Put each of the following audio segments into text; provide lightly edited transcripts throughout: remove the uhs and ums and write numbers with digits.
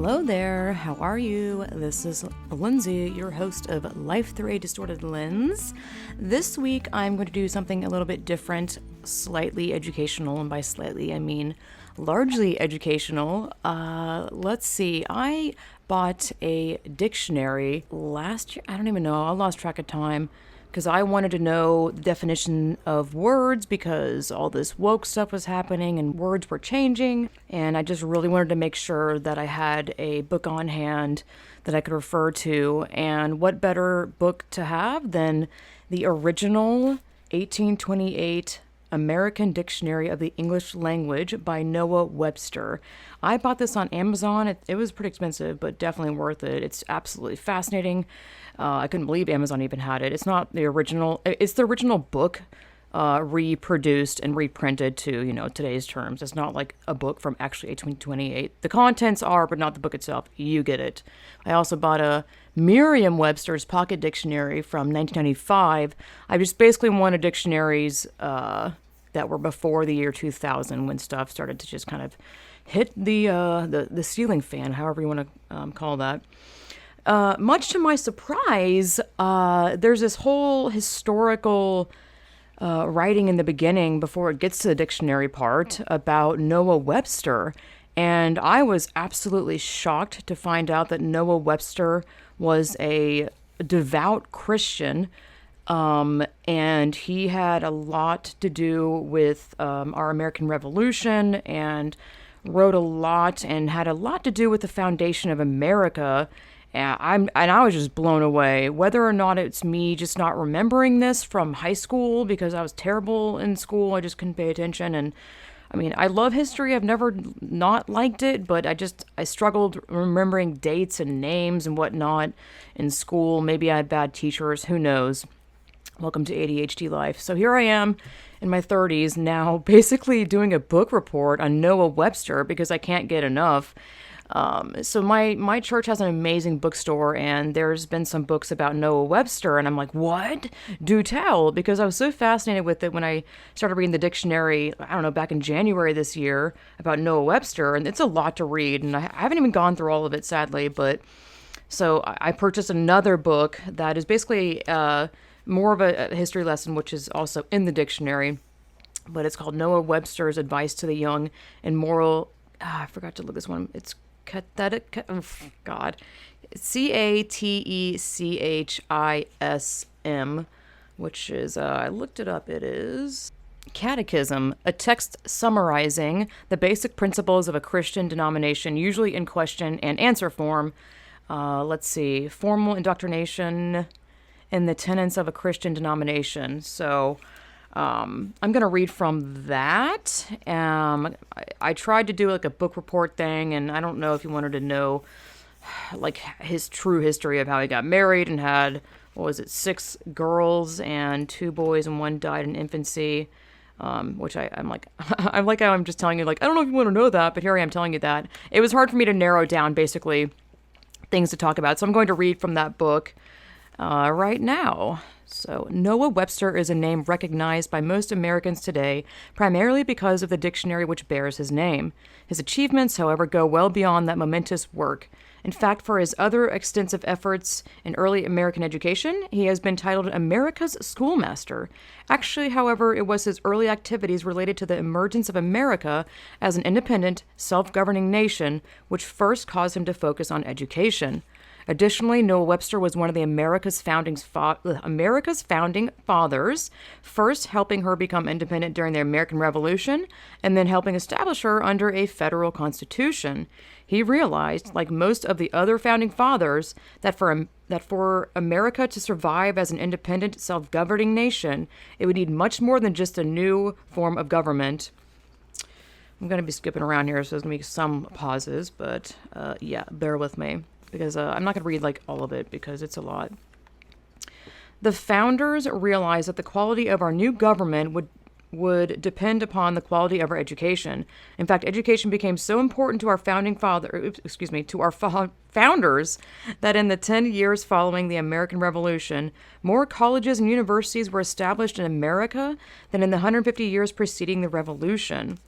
Hello there, how are you? This is Lindsay, your host of Life Through a Distorted Lens. This week I'm going to do something a little bit different, slightly educational, and by slightly I mean largely educational. Let's see, I bought a dictionary last year. I don't even know, I lost track of time. Because I wanted to know the definition of words because all this woke stuff was happening and words were changing. And I just really wanted to make sure that I had a book on hand that I could refer to. And what better book to have than the original 1828 American Dictionary of the English Language by Noah Webster. I bought this on Amazon. It was pretty expensive, but definitely worth it. It's absolutely fascinating. I couldn't believe Amazon even had it. It's not the original. It's the original book reproduced and reprinted to, today's terms. It's not like a book from actually 1828. The contents are, but not the book itself. You get it. I also bought a Merriam-Webster's Pocket Dictionary from 1995. I just basically wanted dictionaries that were before the year 2000 when stuff started to just kind of hit the ceiling fan, however you want to call that. Much to my surprise, there's this whole historical writing in the beginning before it gets to the dictionary part about Noah Webster. And I was absolutely shocked to find out that Noah Webster was a devout Christian. And he had a lot to do with our American Revolution and wrote a lot and had a lot to do with the foundation of America. And I was just blown away. Whether or not it's me just not remembering this from high school because I was terrible in school, I just couldn't pay attention. And I mean, I love history. I've never not liked it, but I struggled remembering dates and names and whatnot in school. Maybe I had bad teachers. Who knows? Welcome to ADHD life. So here I am in my 30s now, basically doing a book report on Noah Webster because I can't get enough. So my church has an amazing bookstore, and there's been some books about Noah Webster, and I'm like, what? Do tell, because I was so fascinated with it when I started reading the dictionary, I don't know, back in January this year about Noah Webster, and it's a lot to read, and I haven't even gone through all of it, sadly, but so I purchased another book that is basically more of a history lesson, which is also in the dictionary, but it's called Noah Webster's Advice to the Young and Moral, I forgot to look this one, it's Catechism, which is, I looked it up, it is Catechism, a text summarizing the basic principles of a Christian denomination, usually in question and answer form. Let's see, formal indoctrination in the tenets of a Christian denomination. So, I'm going to read from that. I tried to do like a book report thing, and I don't know if you wanted to know like his true history of how he got married and had, 6 girls and 2 boys, and 1 died in infancy. Which I'm like, I like how I'm just telling you, like, I don't know if you want to know that, but here I am telling you that. It was hard for me to narrow down basically things to talk about. So I'm going to read from that book right now. So, Noah Webster is a name recognized by most Americans today, primarily because of the dictionary which bears his name. His achievements, however, go well beyond that momentous work. In fact, for his other extensive efforts in early American education, he has been titled America's Schoolmaster. Actually, however, it was his early activities related to the emergence of America as an independent, self-governing nation which first caused him to focus on education. Additionally, Noah Webster was one of the America's founding fathers, first helping her become independent during the American Revolution, and then helping establish her under a federal constitution. He realized, like most of the other founding fathers, that for America to survive as an independent, self-governing nation, it would need much more than just a new form of government. I'm going to be skipping around here, so there's going to be some pauses, but bear with me. Because I'm not going to read like all of it because it's a lot. The founders realized that the quality of our new government would depend upon the quality of our education. In fact, education became so important to our founders that in the 10 years following the American Revolution, more colleges and universities were established in America than in the 150 years preceding the Revolution.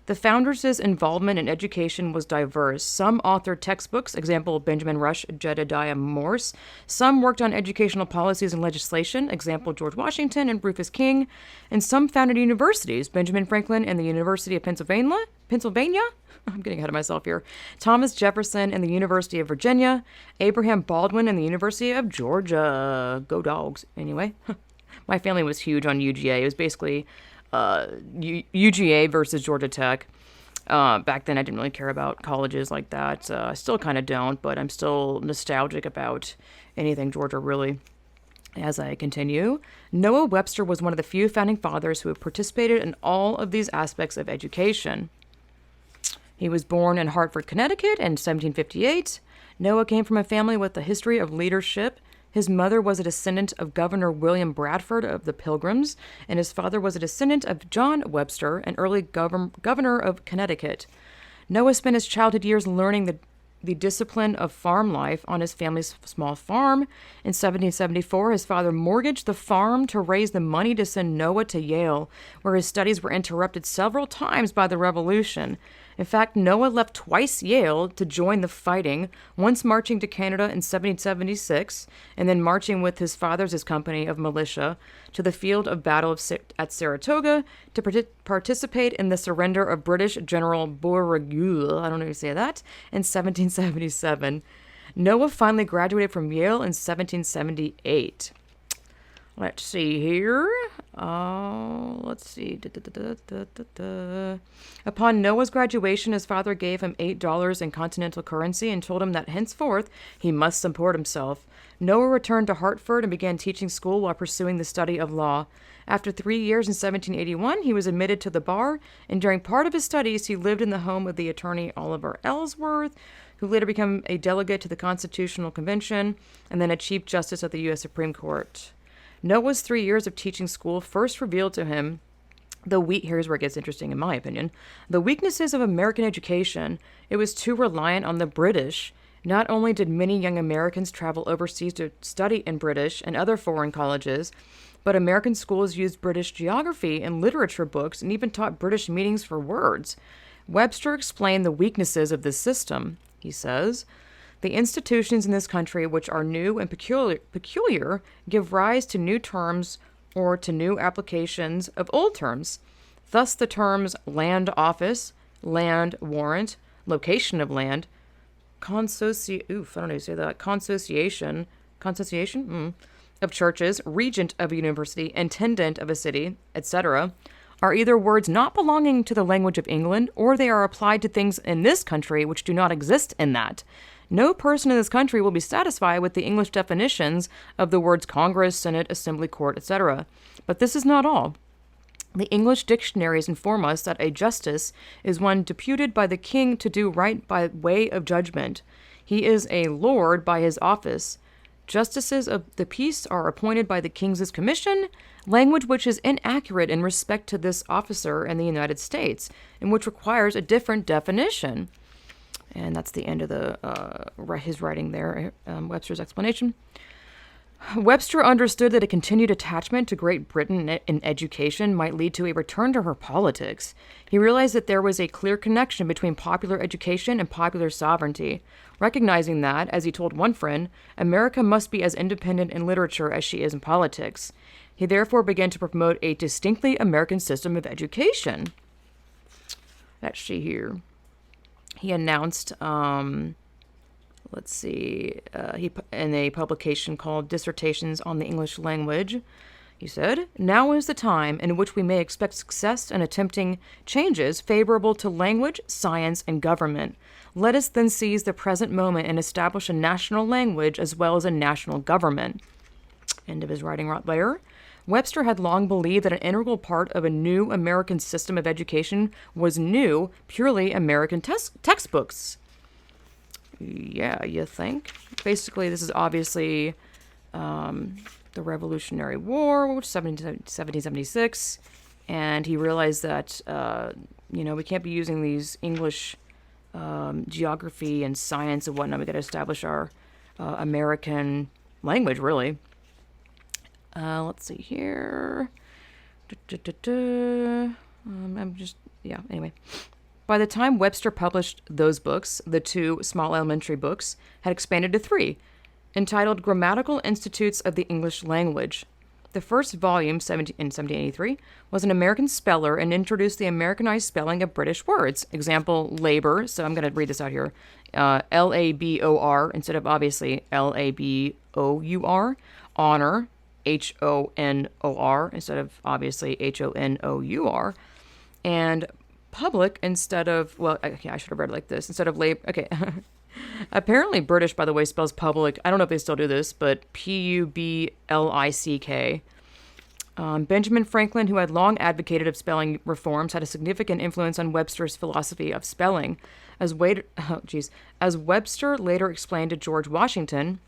The founders' involvement in education was diverse. Some authored textbooks, example Benjamin Rush, Jedediah Morse. Some worked on educational policies and legislation, example George Washington and Rufus King. And some founded universities, Benjamin Franklin and the University of Pennsylvania. I'm getting ahead of myself here. Thomas Jefferson and the University of Virginia. Abraham Baldwin and the University of Georgia. Go Dogs. Anyway, my family was huge on UGA. It was basically UGA versus Georgia Tech. Back then, I didn't really care about colleges like that. I still kind of don't, but I'm still nostalgic about anything Georgia, really. As I continue, Noah Webster was one of the few founding fathers who have participated in all of these aspects of education. He was born in Hartford, Connecticut in 1758. Noah came from a family with a history of leadership. His mother was a descendant of Governor William Bradford of the Pilgrims, and his father was a descendant of John Webster, an early governor of Connecticut. Noah spent his childhood years learning the discipline of farm life on his family's small farm. In 1774, his father mortgaged the farm to raise the money to send Noah to Yale, where his studies were interrupted several times by the Revolution. In fact, Noah left twice Yale to join the fighting, once marching to Canada in 1776, and then marching with his father's company of militia to the field of battle at Saratoga to participate in the surrender of British General Beauregard, I don't know how you say that, in 1777. Noah finally graduated from Yale in 1778. Let's see here. Let's see. Upon Noah's graduation, his father gave him $8 in continental currency and told him that henceforth he must support himself. Noah returned to Hartford and began teaching school while pursuing the study of law. After 3 years in 1781, he was admitted to the bar, and during part of his studies, he lived in the home of the attorney Oliver Ellsworth, who later became a delegate to the Constitutional Convention and then a Chief Justice of the U.S. Supreme Court. Noah's 3 years of teaching school first revealed to him here's where it gets interesting in my opinion, the weaknesses of American education. It was too reliant on the British. Not only did many young Americans travel overseas to study in British and other foreign colleges, but American schools used British geography and literature books and even taught British meanings for words. Webster explained the weaknesses of this system. He says, "The institutions in this country which are new and peculiar give rise to new terms or to new applications of old terms. Thus the terms land office, land warrant, location of land, consociation of churches, regent of a university, intendant of a city, etc., are either words not belonging to the language of England, or they are applied to things in this country which do not exist in that. No person in this country will be satisfied with the English definitions of the words Congress, Senate, Assembly, Court, etc. But this is not all. The English dictionaries inform us that a justice is one deputed by the king to do right by way of judgment. He is a lord by his office. Justices of the peace are appointed by the king's commission, language which is inaccurate in respect to this officer in the United States, and which requires a different definition." And that's the end of his writing there, Webster's explanation. Webster understood that a continued attachment to Great Britain in education might lead to a return to her politics. He realized that there was a clear connection between popular education and popular sovereignty, recognizing that, as he told one friend, America must be as independent in literature as she is in politics. He therefore began to promote a distinctly American system of education. Let's see here. He announced, in a publication called Dissertations on the English Language, he said, "Now is the time in which we may expect success in attempting changes favorable to language, science, and government. Let us then seize the present moment and establish a national language as well as a national government." End of his writing right there. Webster had long believed that an integral part of a new American system of education was new, purely American textbooks. Yeah, you think? Basically, this is obviously the Revolutionary War, 1776, and he realized that, we can't be using these English geography and science and whatnot. We got to establish our American language, really. Let's see here. I'm just yeah, anyway. By the time Webster published those books, the two small elementary books had expanded to three, entitled Grammatical Institutes of the English Language. The first volume, in 1783, was an American speller and introduced the Americanized spelling of British words. Example, labor. So I'm going to read this out here. Labor instead of obviously Labour. Honor, Honor instead of obviously Honour. And public instead of, well, okay, I should have read it like this. Instead of labor, okay. Apparently British, by the way, spells public. I don't know if they still do this, but Publick. Benjamin Franklin, who had long advocated of spelling reforms, had a significant influence on Webster's philosophy of spelling. As Webster later explained to George Washington,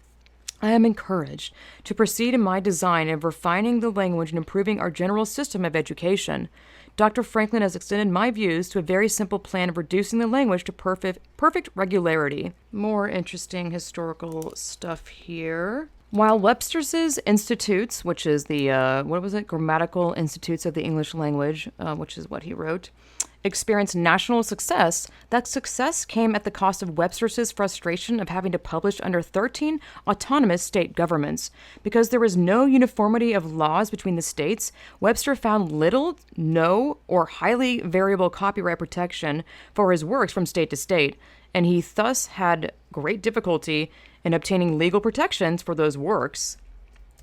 I am encouraged to proceed in my design of refining the language and improving our general system of education. Dr. Franklin has extended my views to a very simple plan of reducing the language to perfect regularity. More interesting historical stuff here. While Webster's Institutes, which is the, Grammatical Institutes of the English Language, which is what he wrote, experienced national success, that success came at the cost of Webster's frustration of having to publish under 13 autonomous state governments. Because there was no uniformity of laws between the states, Webster found little, no, or highly variable copyright protection for his works from state to state, and he thus had great difficulty in obtaining legal protections for those works.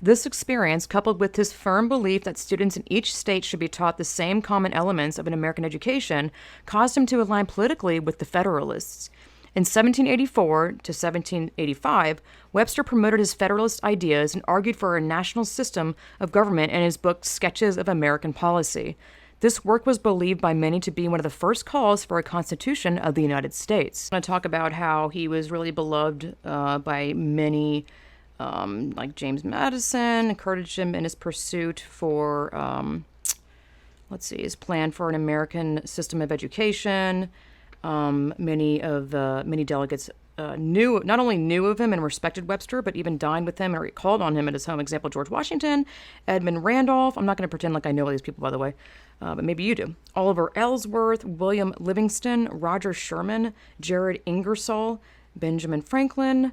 This experience, coupled with his firm belief that students in each state should be taught the same common elements of an American education, caused him to align politically with the Federalists. In 1784 to 1785, Webster promoted his Federalist ideas and argued for a national system of government in his book Sketches of American Policy. This work was believed by many to be one of the first calls for a constitution of the United States. I'm going to talk about how he was really beloved by many, like James Madison, encouraged him in his pursuit for, his plan for an American system of education. Many delegates not only knew of him and respected Webster, but even dined with him or called on him at his home. Example, George Washington, Edmund Randolph. I'm not going to pretend like I know all these people, by the way, but maybe you do. Oliver Ellsworth, William Livingston, Roger Sherman, Jared Ingersoll, Benjamin Franklin,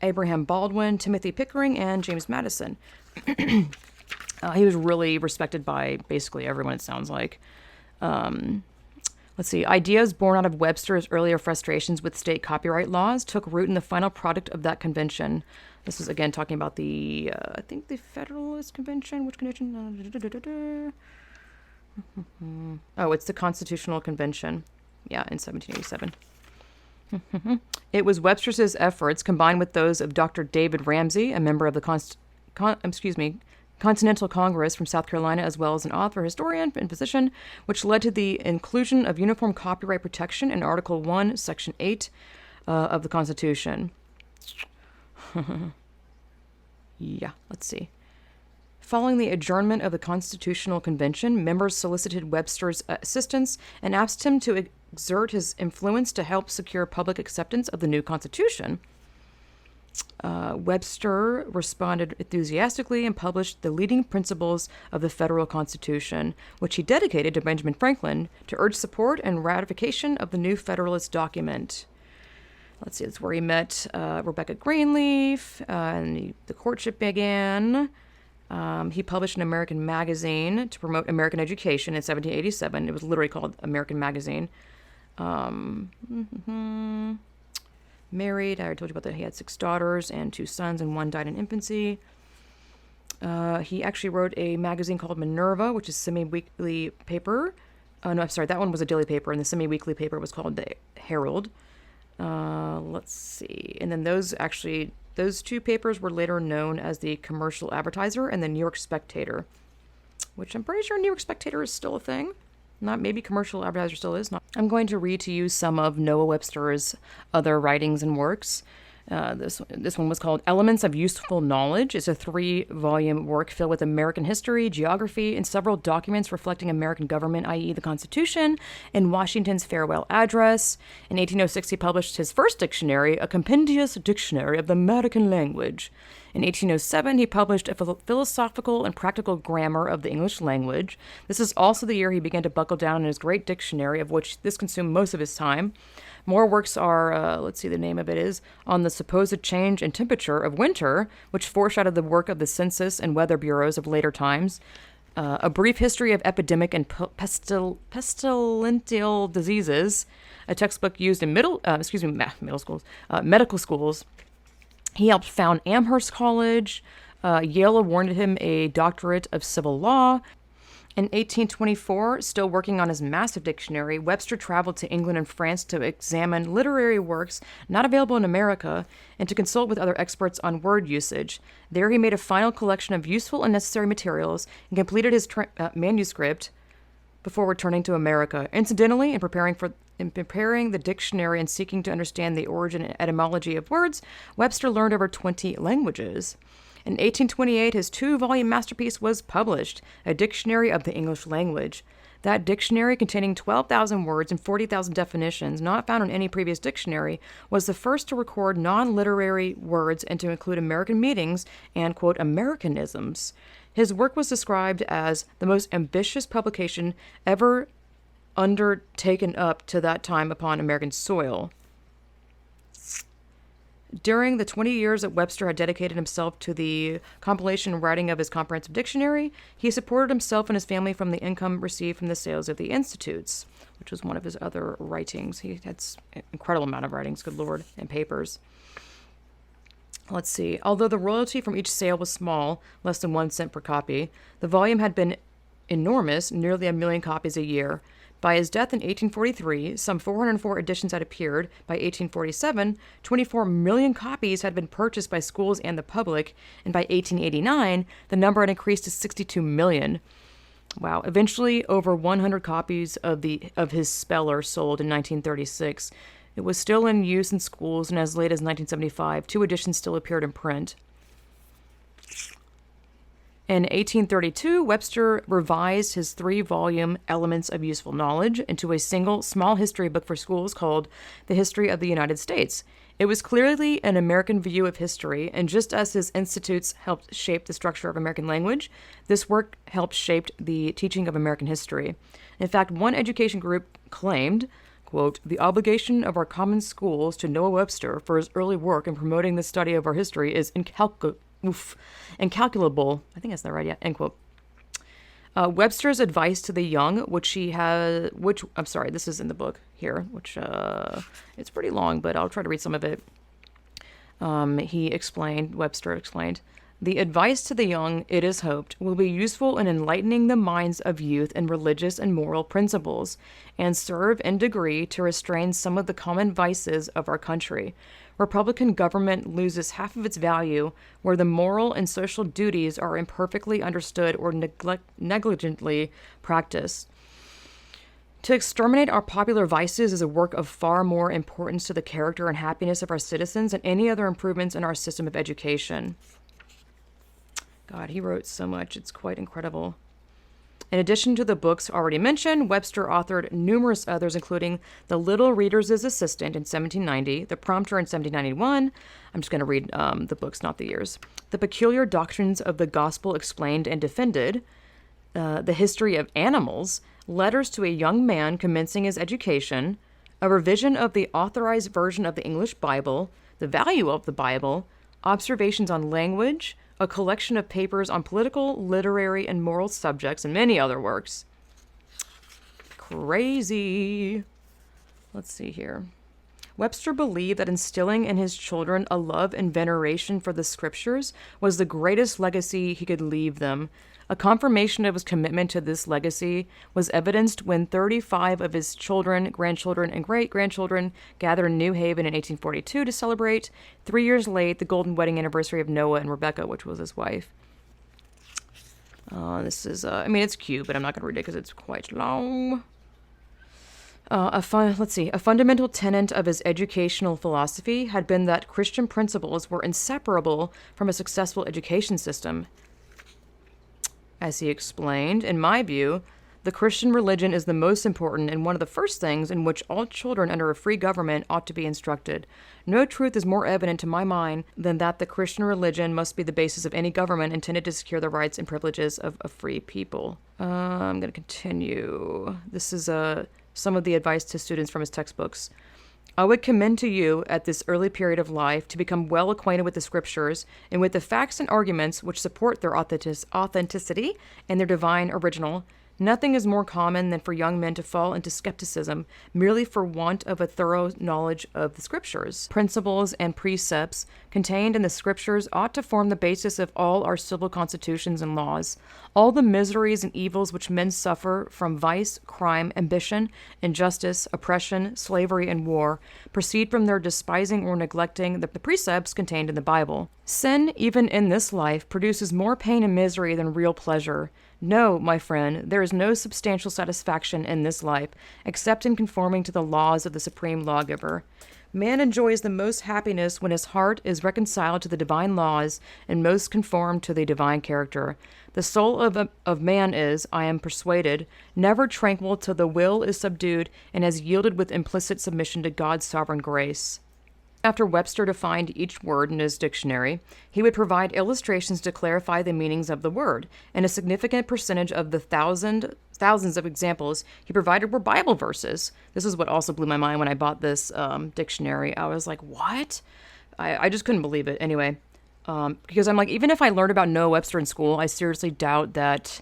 Abraham Baldwin, Timothy Pickering, and James Madison. He was really respected by basically everyone, it sounds like. Ideas born out of Webster's earlier frustrations with state copyright laws took root in the final product of that convention. This is, again, talking about the Federalist Convention. Which convention? Oh, it's the Constitutional Convention. Yeah, in 1787. It was Webster's efforts, combined with those of Dr. David Ramsey, a member of the Continental Congress from South Carolina, as well as an author, historian, and physician, which led to the inclusion of uniform copyright protection in Article 1, Section 8 of the Constitution. Yeah, let's see. Following the adjournment of the Constitutional Convention, members solicited Webster's assistance and asked him to exert his influence to help secure public acceptance of the new Constitution. Webster responded enthusiastically and published the leading principles of the federal Constitution, which he dedicated to Benjamin Franklin to urge support and ratification of the new Federalist document. Let's see, that's where he met Rebecca Greenleaf, and the courtship began. He published an American magazine to promote American education in 1787. It was literally called American Magazine. Married, I already told you about that. He had 6 daughters and 2 sons, and 1 died in infancy. He actually wrote a magazine called Minerva, which is a semi-weekly paper. That one was a daily paper, and the semi-weekly paper was called the Herald. Let's see. And then those 2 papers were later known as the Commercial Advertiser and the New York Spectator, which I'm pretty sure New York Spectator is still a thing. Not maybe Commercial Advertiser still is not. I'm going to read to you some of Noah Webster's other writings and works. This one was called Elements of Useful Knowledge. It's a 3-volume work filled with American history, geography, and several documents reflecting American government, i.e. the Constitution, and Washington's farewell address. In 1806, he published his first dictionary, a compendious dictionary of the American language. In 1807, he published a philosophical and practical grammar of the English language. This is also the year he began to buckle down in his great dictionary, of which this consumed most of his time. More works are, let's see, the name of it is, On the Supposed Change in Temperature of Winter, which foreshadowed the work of the census and weather bureaus of later times. A Brief History of Epidemic and Pestilential Diseases, a textbook used in medical schools. He helped found Amherst College. Yale awarded him a doctorate of civil law. In 1824, still working on his massive dictionary, Webster traveled to England and France to examine literary works not available in America and to consult with other experts on word usage. There he made a final collection of useful and necessary materials and completed his manuscript before returning to America. Incidentally, in preparing the dictionary and seeking to understand the origin and etymology of words, Webster learned over 20 languages. In 1828, his 2-volume masterpiece was published, A Dictionary of the English Language. That dictionary, containing 12,000 words and 40,000 definitions, not found in any previous dictionary, was the first to record non-literary words and to include American meanings and, quote, Americanisms. His work was described as the most ambitious publication ever undertaken up to that time upon American soil. During the 20 years that Webster had dedicated himself to the compilation and writing of his comprehensive dictionary, he supported himself and his family from the income received from the sales of the institutes, which was one of his other writings. He had an incredible amount of writings, good Lord, and papers. Let's see. Although the royalty from each sale was small, less than 1 cent per copy, the volume had been enormous, nearly 1 million copies a year. By his death in 1843, some 404 editions had appeared. By 1847, 24 million copies had been purchased by schools and the public, and by 1889, the number had increased to 62 million. Wow. Eventually, over 100 copies of his Speller sold in 1936. It was still in use in schools, and as late as 1975, 2 editions still appeared in print. In 1832, Webster revised his 3-volume Elements of Useful Knowledge into a single small history book for schools called The History of the United States. It was clearly an American view of history, and just as his institutes helped shape the structure of American language, this work helped shape the teaching of American history. In fact, one education group claimed, quote, the obligation of our common schools to Noah Webster for his early work in promoting the study of our history is incalculable. I think that's not right yet. End quote. Webster's advice to the young, this is in the book here, which it's pretty long, but I'll try to read some of it. Webster explained, the advice to the young, it is hoped, will be useful in enlightening the minds of youth in religious and moral principles, and serve in degree to restrain some of the common vices of our country. Republican government loses half of its value where the moral and social duties are imperfectly understood or negligently practiced. To exterminate our popular vices is a work of far more importance to the character and happiness of our citizens than any other improvements in our system of education. God, he wrote so much. It's quite incredible. In addition to the books already mentioned, Webster authored numerous others, including The Little Reader's Assistant in 1790, The Prompter in 1791. I'm just going to read the books, not the years. The Peculiar Doctrines of the Gospel Explained and Defended, The History of Animals, Letters to a Young Man Commencing His Education, A Revision of the Authorized Version of the English Bible, The Value of the Bible, Observations on Language, a collection of papers on political, literary, and moral subjects, and many other works. Crazy. Let's see here. Webster believed that instilling in his children a love and veneration for the scriptures was the greatest legacy he could leave them. A confirmation of his commitment to this legacy was evidenced when 35 of his children, grandchildren, and great-grandchildren gathered in New Haven in 1842 to celebrate, 3 years late, the golden wedding anniversary of Noah and Rebecca, which was his wife. This is, it's cute, but I'm not going to read it because it's quite long. A fundamental tenet of his educational philosophy had been that Christian principles were inseparable from a successful education system. As he explained, in my view, the Christian religion is the most important and one of the first things in which all children under a free government ought to be instructed. No truth is more evident to my mind than that the Christian religion must be the basis of any government intended to secure the rights and privileges of a free people. I'm going to continue. This is some of the advice to students from his textbooks. I would commend to you, at this early period of life, to become well acquainted with the Scriptures and with the facts and arguments which support their authenticity and their divine original. Nothing is more common than for young men to fall into skepticism merely for want of a thorough knowledge of the Scriptures. Principles and precepts contained in the Scriptures ought to form the basis of all our civil constitutions and laws. All the miseries and evils which men suffer from vice, crime, ambition, injustice, oppression, slavery, and war proceed from their despising or neglecting the precepts contained in the Bible. Sin, even in this life, produces more pain and misery than real pleasure. No, my friend, there is no substantial satisfaction in this life, except in conforming to the laws of the supreme lawgiver. Man enjoys the most happiness when his heart is reconciled to the divine laws and most conformed to the divine character. The soul of man is, I am persuaded, never tranquil till the will is subdued and has yielded with implicit submission to God's sovereign grace. After Webster defined each word in his dictionary, he would provide illustrations to clarify the meanings of the word, and a significant percentage of the thousands of examples he provided were Bible verses. This is what also blew my mind when I bought this dictionary. I was like, what? I just couldn't believe it. Anyway, because I'm like, even if I learned about Noah Webster in school, I seriously doubt that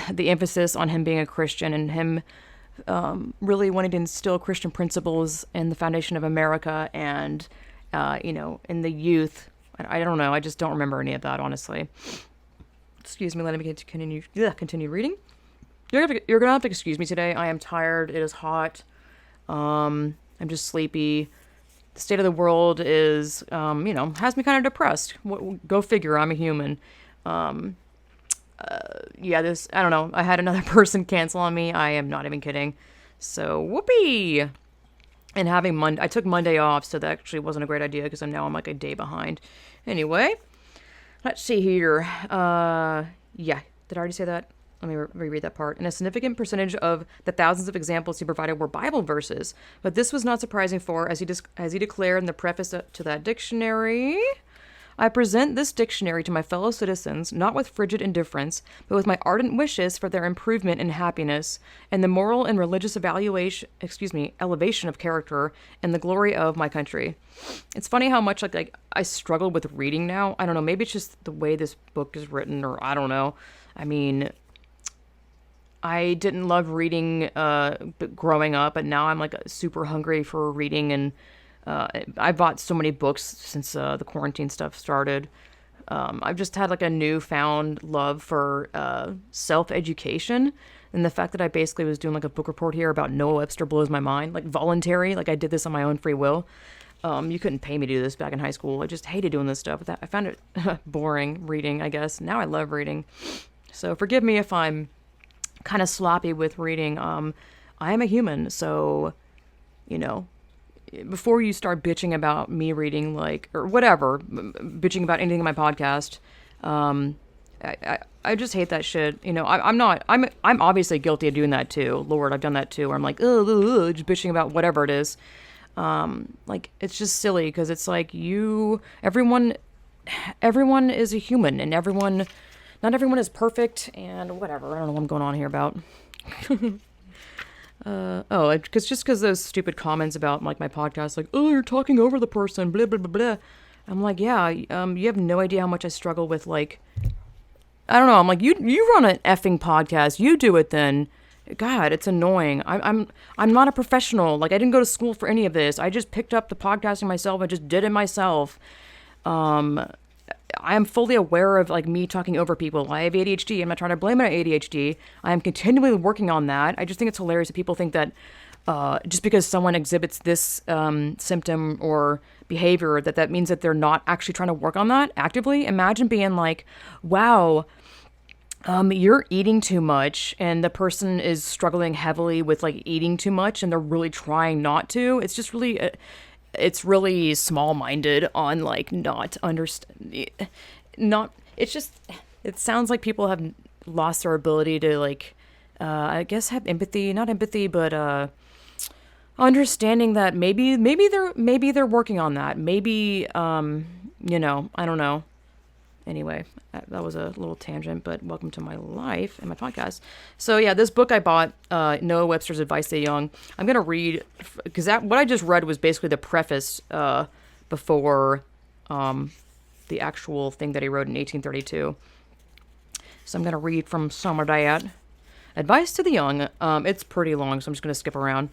the emphasis on him being a Christian and him really wanting to instill Christian principles in the foundation of America and, in the youth. I don't know. I just don't remember any of that, honestly. Excuse me. Let me continue reading. You're going to have to excuse me today. I am tired. It is hot. I'm just sleepy. The state of the world is, has me kind of depressed. Go figure. I'm a human. I don't know. I had another person cancel on me. I am not even kidding. So, whoopee! And I took Monday off, so that actually wasn't a great idea because I'm like a day behind. Anyway, let's see here. Did I already say that? Let me reread that part. And a significant percentage of the thousands of examples he provided were Bible verses. But this was not surprising for, as he declared in the preface to that dictionary, I present this dictionary to my fellow citizens, not with frigid indifference, but with my ardent wishes for their improvement and happiness, and the moral and religious elevation of character, and the glory of my country. It's funny how much like I struggle with reading now. I don't know, maybe it's just the way this book is written, or I don't know. I mean, I didn't love reading growing up, but now I'm like super hungry for reading, and I bought so many books since the quarantine stuff started. I've just had like a newfound love for self-education, and the fact that I basically was doing like a book report here about Noah Webster blows my mind. Like voluntary, like I did this on my own free will. You couldn't pay me to do this back in high school. I just hated doing this stuff. I found it boring reading, I guess. Now I love reading. So forgive me if I'm kind of sloppy with reading. I am a human, so, before you start bitching about me reading, or whatever, bitching about anything in my podcast, I just hate that shit. I'm obviously guilty of doing that too. Lord, I've done that too, where I'm like, just bitching about whatever it is. It's just silly, because it's like everyone is a human, and not everyone is perfect, and whatever. I don't know what I'm going on here about. Because those stupid comments about like my podcast, like, oh, you're talking over the person, blah blah blah blah. I'm like, yeah, you have no idea how much I struggle with, like, I don't know. I'm like, you run an effing podcast, you do it then. God, it's annoying. I'm not a professional. Like, I didn't go to school for any of this. I just picked up the podcasting myself and just did it myself. I am fully aware of like me talking over people. I have ADHD. I'm not trying to blame it on ADHD. I am continually working on that. I just think it's hilarious that people think that just because someone exhibits this symptom or behavior, that means that they're not actually trying to work on that actively. Imagine being like, wow, You're eating too much and the person is struggling heavily with like eating too much and they're really trying not to. It's just really, it's really small-minded on like not understand, not, it's just, it sounds like people have lost their ability to like, I guess have empathy, not empathy, but, understanding that maybe they're working on that. Maybe, I don't know. Anyway, that was a little tangent, but welcome to my life and my podcast. So yeah, this book I bought, Noah Webster's Advice to the Young. I'm gonna read because what I just read was basically the preface before the actual thing that he wrote in 1832. So I'm gonna read from Somerdiat. Advice to the Young. It's pretty long, so I'm just gonna skip around.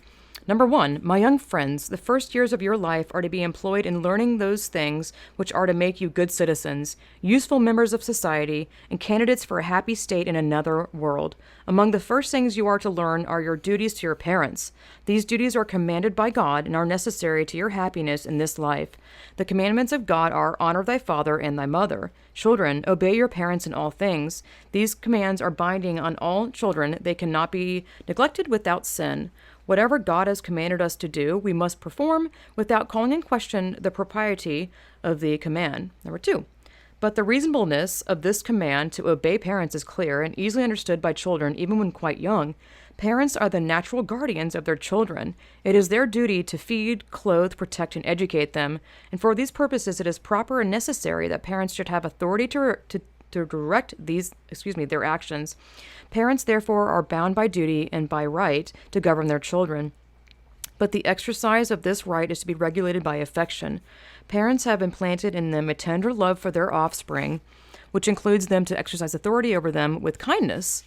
Number 1, my young friends, the first years of your life are to be employed in learning those things which are to make you good citizens, useful members of society, and candidates for a happy state in another world. Among the first things you are to learn are your duties to your parents. These duties are commanded by God and are necessary to your happiness in this life. The commandments of God are honor thy father and thy mother. Children, obey your parents in all things. These commands are binding on all children. They cannot be neglected without sin. Whatever God has commanded us to do, we must perform without calling in question the propriety of the command. Number 2. But the reasonableness of this command to obey parents is clear and easily understood by children even when quite young. Parents are the natural guardians of their children. It is their duty to feed, clothe, protect, and educate them, and for these purposes it is proper and necessary that parents should have authority to direct their actions. Parents, therefore, are bound by duty and by right to govern their children. But the exercise of this right is to be regulated by affection. Parents have implanted in them a tender love for their offspring, which includes them to exercise authority over them with kindness.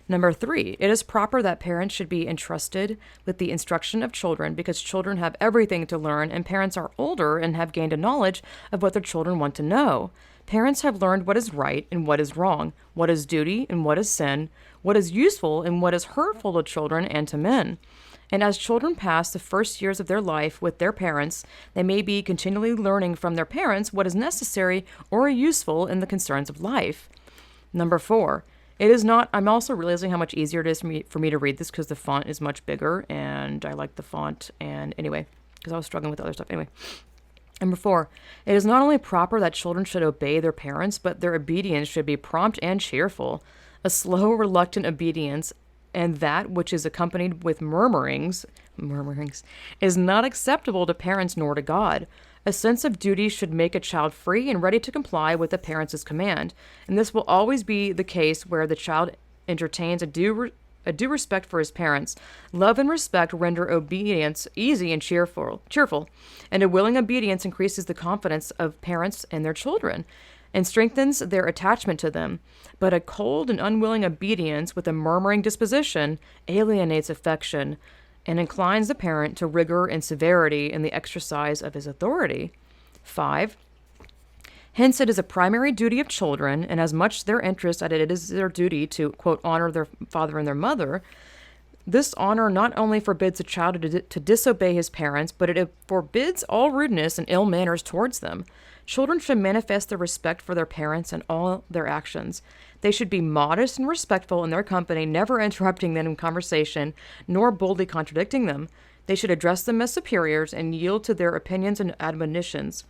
Number 3, it is proper that parents should be entrusted with the instruction of children because children have everything to learn and parents are older and have gained a knowledge of what their children want to know. Parents have learned what is right and what is wrong, what is duty and what is sin, what is useful and what is hurtful to children and to men. And as children pass the first years of their life with their parents, they may be continually learning from their parents what is necessary or useful in the concerns of life. Number 4, it is not, I'm also realizing how much easier it is for me to read this because the font is much bigger and I like the font. And anyway, because I was struggling with other stuff. Anyway. Number 4, it is not only proper that children should obey their parents, but their obedience should be prompt and cheerful. A slow, reluctant obedience, and that which is accompanied with murmurings, is not acceptable to parents nor to God. A sense of duty should make a child free and ready to comply with the parents' command, and this will always be the case where the child entertains a due respect for his parents. Love and respect render obedience easy and cheerful, and a willing obedience increases the confidence of parents in their children and strengthens their attachment to them. But a cold and unwilling obedience with a murmuring disposition alienates affection and inclines the parent to rigor and severity in the exercise of his authority. 5. Hence, it is a primary duty of children, and as much their interest as it is their duty to, quote, honor their father and their mother. This honor not only forbids a child to disobey his parents, but it forbids all rudeness and ill manners towards them. Children should manifest their respect for their parents in all their actions. They should be modest and respectful in their company, never interrupting them in conversation, nor boldly contradicting them. They should address them as superiors and yield to their opinions and admonitions.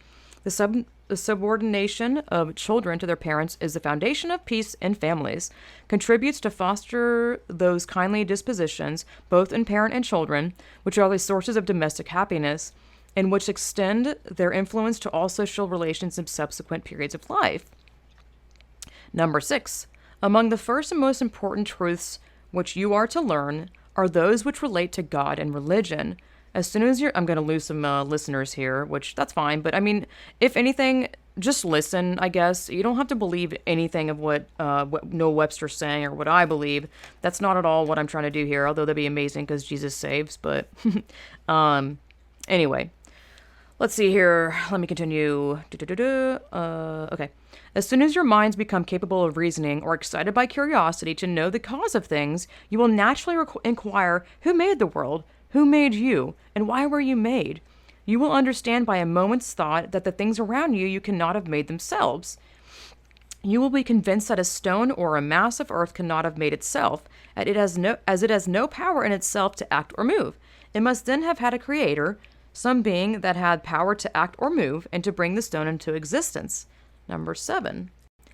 The subordination of children to their parents is the foundation of peace in families, contributes to foster those kindly dispositions, both in parent and children, which are the sources of domestic happiness, and which extend their influence to all social relations in subsequent periods of life. Number 6. Among the first and most important truths which you are to learn are those which relate to God and religion. As soon as I'm going to lose some listeners here, which that's fine. But I mean, if anything, just listen, I guess. You don't have to believe anything of what Noah Webster's saying or what I believe. That's not at all what I'm trying to do here, although that'd be amazing because Jesus saves. But anyway, let's see here. Let me continue. Okay. As soon as your minds become capable of reasoning or excited by curiosity to know the cause of things, you will naturally inquire who made the world, who made you, and why were you made? You will understand by a moment's thought that the things around you cannot have made themselves. You will be convinced that a stone or a mass of earth cannot have made itself, as it has no power in itself to act or move. It must then have had a creator, some being that had power to act or move, and to bring the stone into existence. Number 7.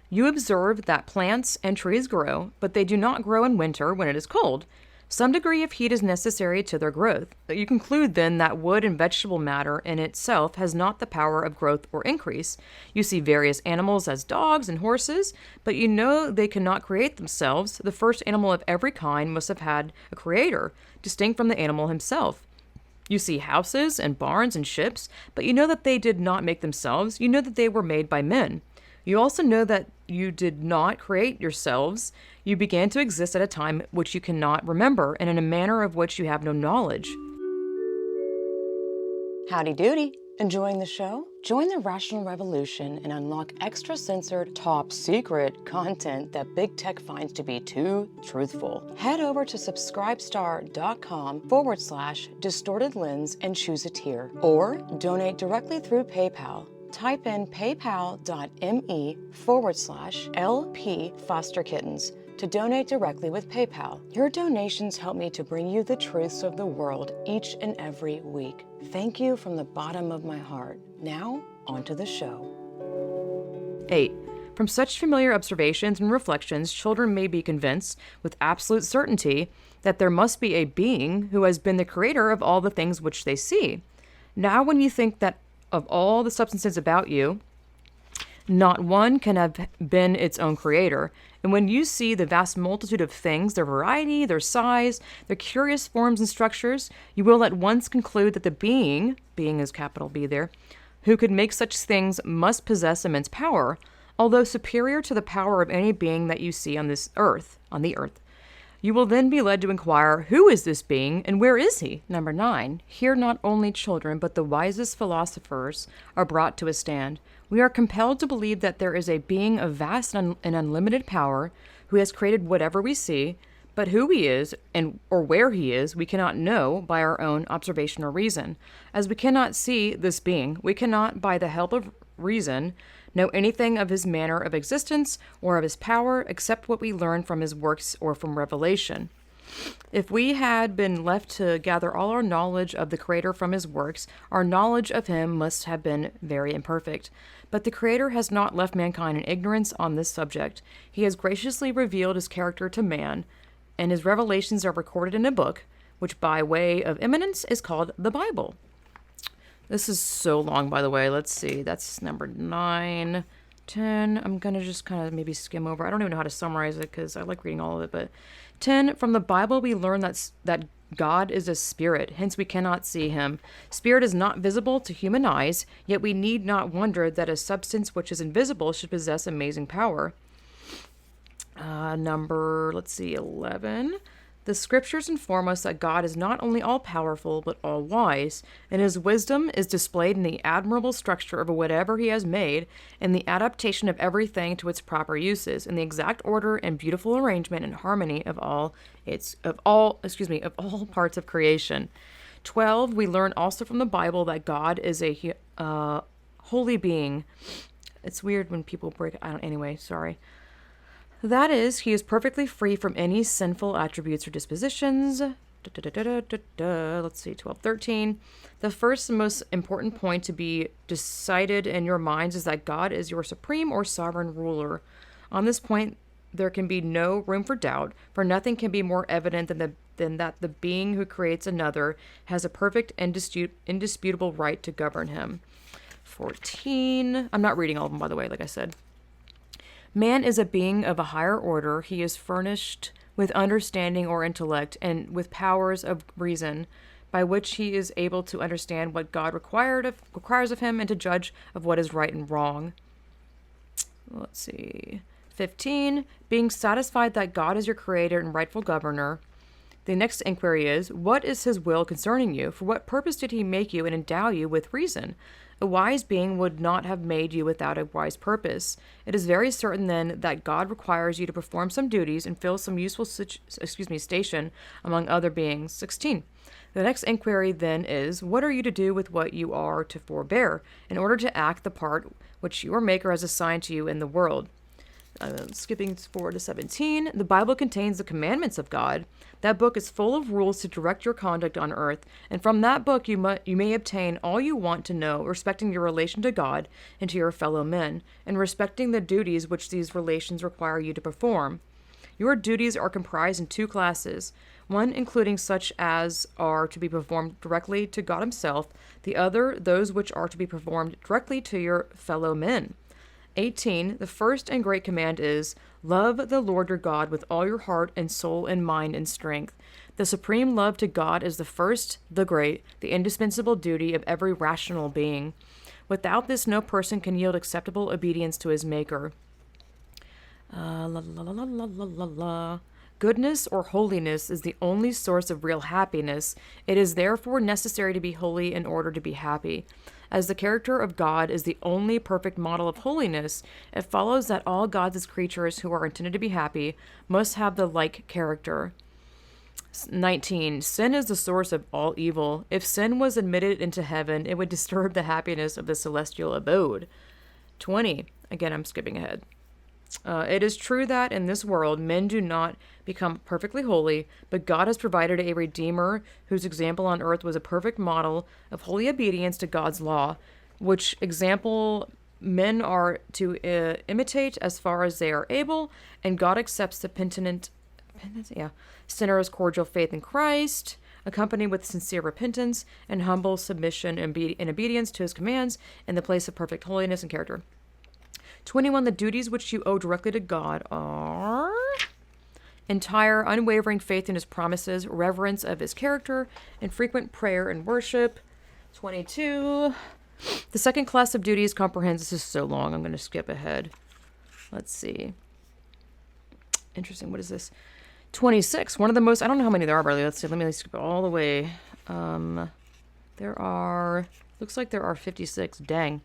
You observe that plants and trees grow, but they do not grow in winter when it is cold. Some degree of heat is necessary to their growth. You conclude then that wood and vegetable matter in itself has not the power of growth or increase. You see various animals as dogs and horses, but you know they cannot create themselves. The first animal of every kind must have had a creator, distinct from the animal himself. You see houses and barns and ships, but you know that they did not make themselves. You know that they were made by men. You also know that you did not create yourselves. You began to exist at a time which you cannot remember, and in a manner of which you have no knowledge. Howdy doody. Enjoying the show? Join the Rational Revolution and unlock extra-censored, top-secret content that big tech finds to be too truthful. Head over to subscribestar.com/distorted lens and choose a tier. Or donate directly through PayPal. Type in paypal.me/LP Foster Kittens to donate directly with PayPal. Your donations help me to bring you the truths of the world each and every week. Thank you from the bottom of my heart. Now, on to the show. 8. From such familiar observations and reflections, children may be convinced with absolute certainty that there must be a being who has been the creator of all the things which they see. Now, when you think that of all the substances about you, not one can have been its own creator. And when you see the vast multitude of things, their variety, their size, their curious forms and structures, you will at once conclude that the being is capital B there, who could make such things must possess immense power, although superior to the power of any being that you see on the earth. You will then be led to inquire, who is this being and where is he? Number 9. Here not only children, but the wisest philosophers are brought to a stand. We are compelled to believe that there is a being of vast and unlimited power who has created whatever we see, but who he is or where he is, we cannot know by our own observation or reason. As we cannot see this being, we cannot, by the help of reason, know anything of his manner of existence or of his power except what we learn from his works or from revelation. If we had been left to gather all our knowledge of the Creator from his works, our knowledge of him must have been very imperfect. But the Creator has not left mankind in ignorance on this subject. He has graciously revealed his character to man, and his revelations are recorded in a book, which by way of eminence is called the Bible. This is so long, by the way. Let's see. That's number 9, 10. I'm going to just kind of maybe skim over. I don't even know how to summarize it because I like reading all of it. But 10, from the Bible we learn that God is a spirit, hence we cannot see him. Spirit is not visible to human eyes, yet we need not wonder that a substance which is invisible should possess amazing power. Number 11. The scriptures inform us that God is not only all-powerful, but all-wise, and his wisdom is displayed in the admirable structure of whatever he has made, and the adaptation of everything to its proper uses, in the exact order and beautiful arrangement and harmony of all parts of creation. 12. We learn also from the Bible that God is a holy being. It's weird when people break. Sorry. That is, he is perfectly free from any sinful attributes or dispositions. Let's see, 12, 13. The first and most important point to be decided in your minds is that God is your supreme or sovereign ruler. On this point, there can be no room for doubt, for nothing can be more evident than that the being who creates another has a perfect and indisputable right to govern him. 14. I'm not reading all of them, by the way, like I said. Man is a being of a higher order. He is furnished with understanding or intellect and with powers of reason by which he is able to understand what God requires of him and to judge of what is right and wrong. Let's see. 15. Being satisfied that God is your creator and rightful governor. The next inquiry is, what is his will concerning you? For what purpose did he make you and endow you with reason? A wise being would not have made you without a wise purpose. It is very certain, then, that God requires you to perform some duties and fill some useful station among other beings. 16. The next inquiry, then, is, what are you to do with what you are to forbear, in order to act the part which your Maker has assigned to you in the world? Skipping forward to 17, the Bible contains the commandments of God. That book is full of rules to direct your conduct on earth, and from that book you may obtain all you want to know respecting your relation to God and to your fellow men, and respecting the duties which these relations require you to perform. Your duties are comprised in two classes, one including such as are to be performed directly to God himself, the other those which are to be performed directly to your fellow men. 18. The first and great command is, love the Lord your God with all your heart and soul and mind and strength. The supreme love to God is the first, the great, the indispensable duty of every rational being. Without this, no person can yield acceptable obedience to his Maker. Goodness or holiness is the only source of real happiness. It is therefore necessary to be holy in order to be happy. As the character of God is the only perfect model of holiness, it follows that all God's creatures who are intended to be happy must have the like character. 19. Sin is the source of all evil. If sin was admitted into heaven, it would disturb the happiness of the celestial abode. 20. Again, I'm skipping ahead. It is true that in this world men do not become perfectly holy, but God has provided a Redeemer whose example on earth was a perfect model of holy obedience to God's law, which example men are to imitate as far as they are able, and God accepts the sinner's cordial faith in Christ, accompanied with sincere repentance and humble submission and obedience to his commands in the place of perfect holiness and character. 21. The duties which you owe directly to God are entire, unwavering faith in his promises, reverence of his character, and frequent prayer and worship. 22. The second class of duties comprehends, this is so long, I'm going to skip ahead. Let's see. Interesting, what is this? 26. One of the most, I don't know how many there are, barely. Let's see, let me skip it all the way. Looks like there are 56. Dang.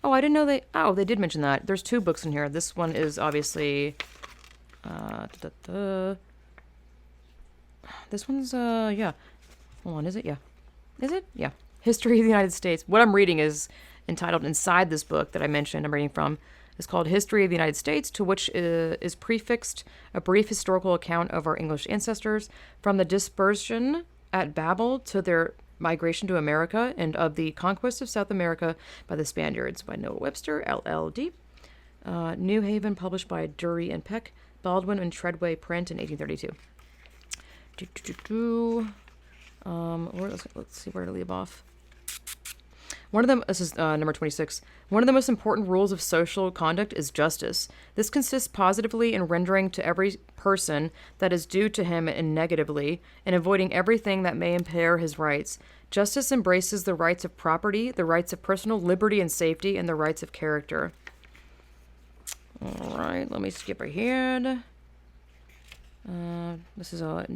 Oh, I didn't know they did mention that. There's 2 books in here. This one is obviously, this one's, yeah. Hold on, is it? Yeah. Is it? Yeah. History of the United States. What I'm reading is entitled inside this book that I mentioned, I'm reading from, is called History of the United States, to which is prefixed a brief historical account of our English ancestors from the dispersion at Babel to their migration to America, and of the conquest of South America by the Spaniards, by Noah Webster, LLD. New Haven, published by Dury and Peck, Baldwin and Treadway print in 1832. Let's see where to leave off. This is number 26. One of the most important rules of social conduct is justice. This consists positively in rendering to every person that is due to him, and negatively in avoiding everything that may impair his rights. Justice embraces the rights of property, the rights of personal liberty and safety, and the rights of character. All right, let me skip ahead. This is a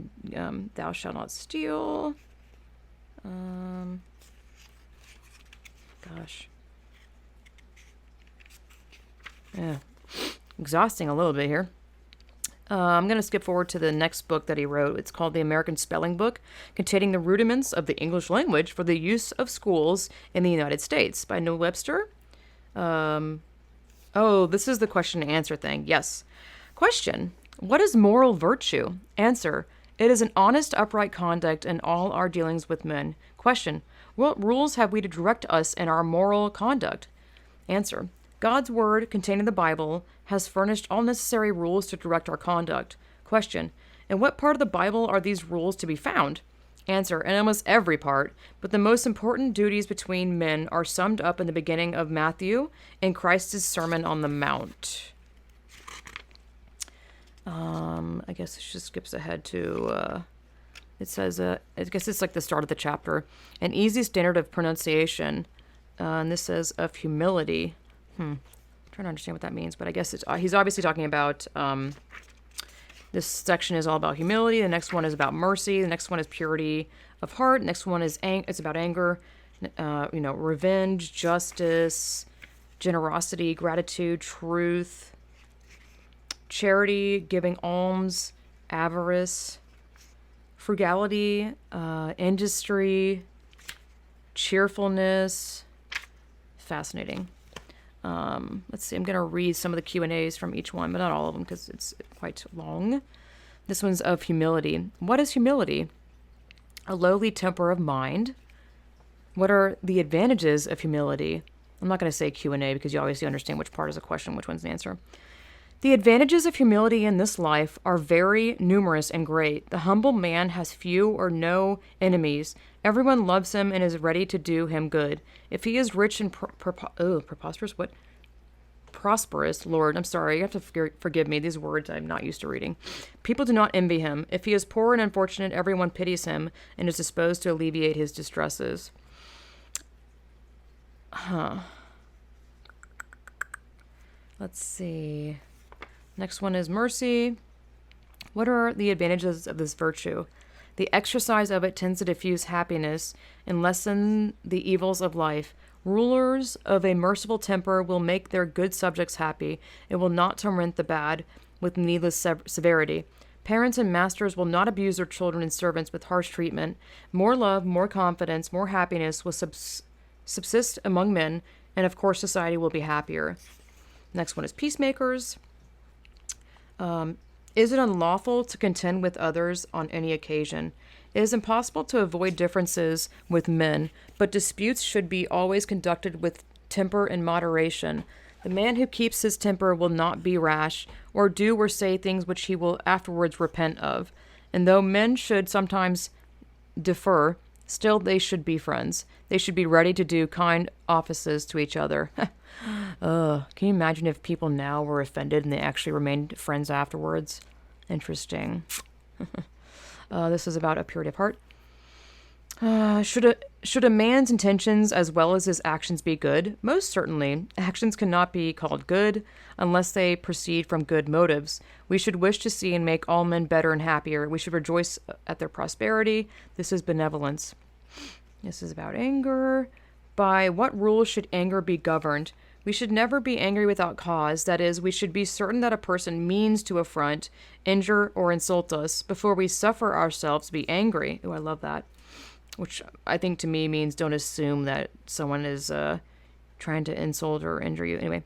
thou shalt not steal. Gosh. Yeah. Exhausting a little bit here. I'm going to skip forward to the next book that he wrote. It's called The American Spelling Book, containing the rudiments of the English language for the use of schools in the United States, by Noah Webster. This is the question and answer thing. Yes. Question. What is moral virtue? Answer. It is an honest, upright conduct in all our dealings with men. Question. What rules have we to direct us in our moral conduct? Answer. God's word, contained in the Bible, has furnished all necessary rules to direct our conduct. Question. In what part of the Bible are these rules to be found? Answer. In almost every part, but the most important duties between men are summed up in the beginning of Matthew in Christ's Sermon on the Mount. I guess it just skips ahead to, it says, I guess it's like the start of the chapter. An easy standard of pronunciation, and this says of humility. I'm trying to understand what that means, but I guess he's obviously talking about, this section is all about humility. The next one is about mercy. The next one is purity of heart. The next one is it's about anger, revenge, justice, generosity, gratitude, truth, charity, giving alms, avarice, frugality, industry, cheerfulness. Fascinating. Let's see, I'm going to read some of the Q&As from each one, but not all of them because it's quite long. This one's of humility. What is humility? A lowly temper of mind. What are the advantages of humility? I'm not going to say Q&A because you obviously understand which part is a question, which one's the answer. The advantages of humility in this life are very numerous and great. The humble man has few or no enemies. Everyone loves him and is ready to do him good. If he is rich and preposterous, what? Prosperous, Lord, I'm sorry, you have to forgive me. These words I'm not used to reading. People do not envy him. If he is poor and unfortunate, everyone pities him and is disposed to alleviate his distresses. Let's see. Next one is mercy. What are the advantages of this virtue? The exercise of it tends to diffuse happiness and lessen the evils of life. Rulers of a merciful temper will make their good subjects happy. It will not torment the bad with needless severity. Parents and masters will not abuse their children and servants with harsh treatment. More love, more confidence, more happiness will subsist among men, and of course society will be happier. Next one is peacemakers. Is it unlawful to contend with others on any occasion? It is impossible to avoid differences with men, but disputes should be always conducted with temper and moderation. The man who keeps his temper will not be rash, or do or say things which he will afterwards repent of. And though men should sometimes differ, still they should be friends. They should be ready to do kind offices to each other. Can you imagine if people now were offended and they actually remained friends afterwards? Interesting. This is about a purity of heart. Should a man's intentions as well as his actions be good? Most certainly. Actions cannot be called good unless they proceed from good motives. We should wish to see and make all men better and happier. We should rejoice at their prosperity. This is benevolence. This is about anger. By what rules should anger be governed? We should never be angry without cause. That is, we should be certain that a person means to affront, injure, or insult us before we suffer ourselves to be angry. Oh, I love that. Which I think to me means don't assume that someone is trying to insult or injure you. Anyway,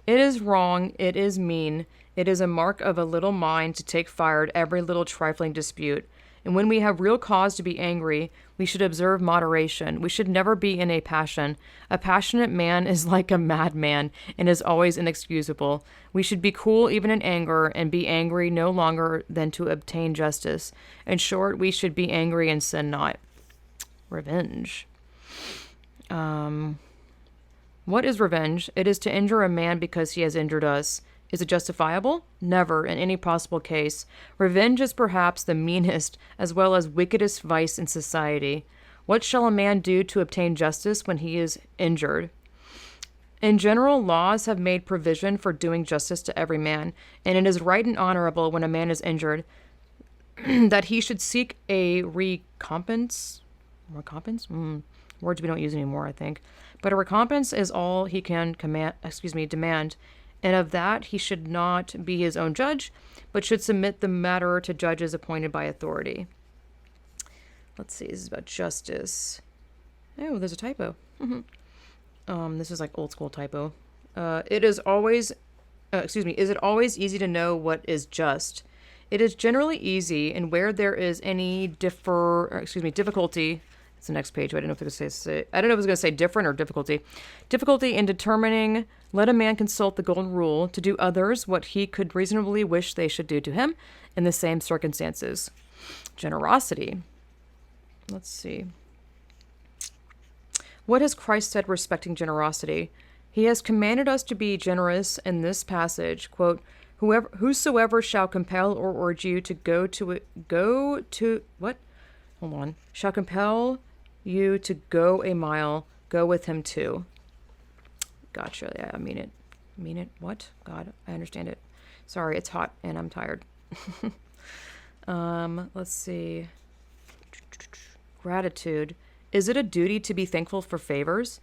it is wrong. It is mean. It is a mark of a little mind to take fire at every little trifling dispute. And when we have real cause to be angry, we should observe moderation. We should never be in a passion. A passionate man is like a madman and is always inexcusable. We should be cool even in anger and be angry no longer than to obtain justice. In short, we should be angry and sin not. Revenge. What is revenge? It is to injure a man because he has injured us. Is it justifiable? Never, in any possible case. Revenge is perhaps the meanest as well as wickedest vice in society. What shall a man do to obtain justice when he is injured? In general, laws have made provision for doing justice to every man, and it is right and honorable when a man is injured that he should seek a recompense. Recompense? Words we don't use anymore, I think. But a recompense is all he can demand. And of that he should not be his own judge, but should submit the matter to judges appointed by authority. Let's see, this is about justice. Oh, there's a typo. This is like old school typo. Is it always easy to know what is just? It is generally easy, and where there is any difficulty. It's the next page. I don't know if it was going to say different or difficulty. Difficulty in determining, let a man consult the golden rule to do others what he could reasonably wish they should do to him in the same circumstances. Generosity. Let's see. What has Christ said respecting generosity? He has commanded us to be generous in this passage. Quote, whosoever shall compel or urge you to shall compel you to go a mile, go with him too. Gotcha. Yeah, I mean it. What? God, I understand it. Sorry, it's hot and I'm tired. Let's see. Gratitude. Is it a duty to be thankful for favors?